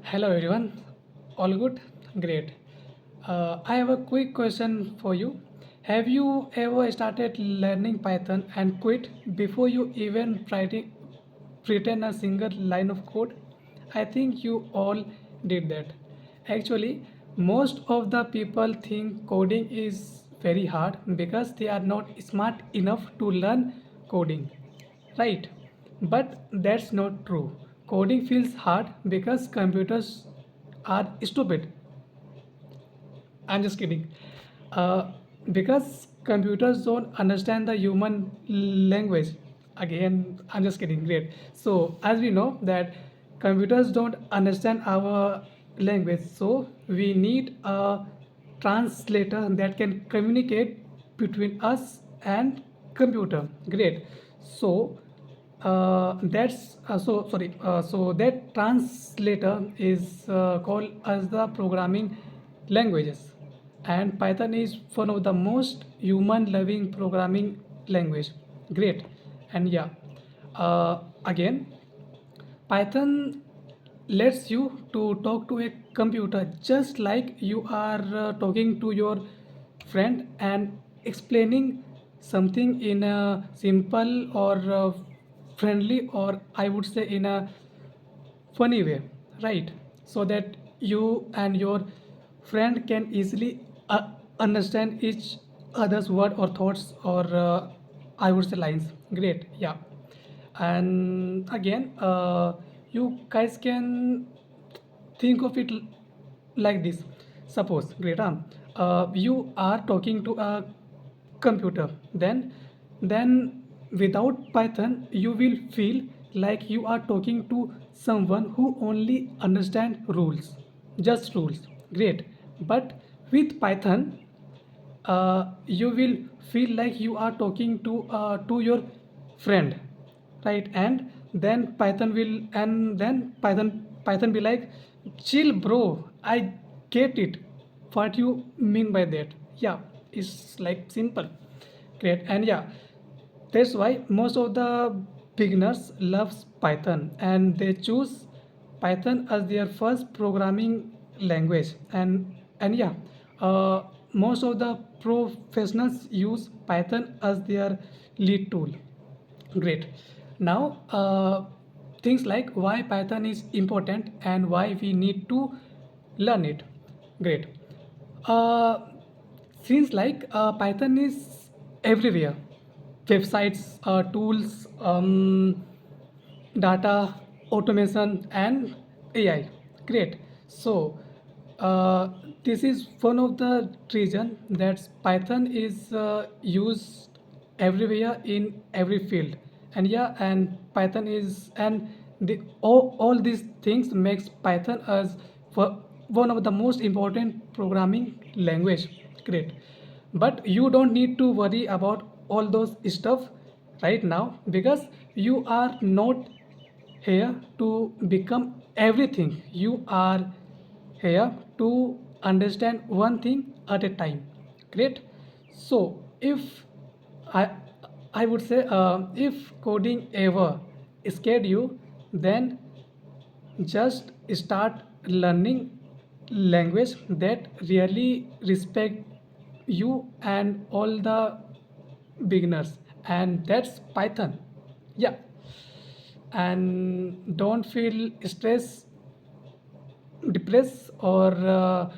Hello everyone, all good? Great. I have a quick question for you. Have you ever started learning Python and quit before you even written a single line of code? I think you all did that. Actually, most of the people think coding is very hard because they are not smart enough to learn coding. Right, but that's not true. Coding feels hard because computers are stupid. I'm just kidding. Uh, because computers don't understand the human language. Again, I'm just kidding. Great. So, as we know that computers don't understand our language, so we need a translator that can communicate between us and computer. Great. So, that's so sorry so that translator is called as the programming languages, and Python is one of the most human loving programming language. Great. And yeah, again, Python lets you to talk to a computer just like you are talking to your friend and explaining something in a simple or friendly, or I would say in a funny way, right? So that you and your friend can easily understand each other's word or thoughts, or I would say lines. Great. Yeah. And again, you guys can think of it like this. Suppose, great, you are talking to a computer, then without Python you will feel like you are talking to someone who only understand rules, just rules. Great. But with Python, you will feel like you are talking to your friend, right? And then Python be like, chill bro, I get it, what you mean by that. Yeah, it's like simple. Great. And yeah, that's why most of the beginners loves Python and they choose Python as their first programming language. And yeah, most of the professionals use Python as their lead tool. Great. Now, things like why Python is important and why we need to learn it. Great. Uh, Seems like Python is everywhere. Websites, tools, data, automation, and AI. Great. So, uh, this is one of the reason that Python is used everywhere in every field. And yeah, and Python is, and all these things makes Python as one of the most important programming language. Great. But you don't need to worry about all those stuff right now, because you are not here to become everything. You are here to understand one thing at a time. Great. So if i I would say, if coding ever scared you, then just start learning language that really respect you and all the beginners, and that's Python. Yeah. And don't feel stress, depressed, or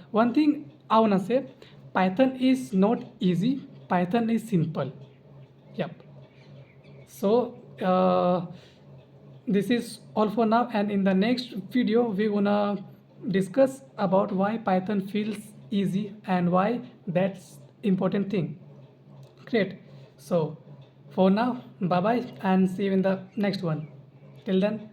one thing I wanna say, Python is not easy, Python is simple. Yep. So this is all for now, and in the next video we wanna discuss about why Python feels easy and why that's important thing. Great. So for now, bye bye and see you in the next one. Till then,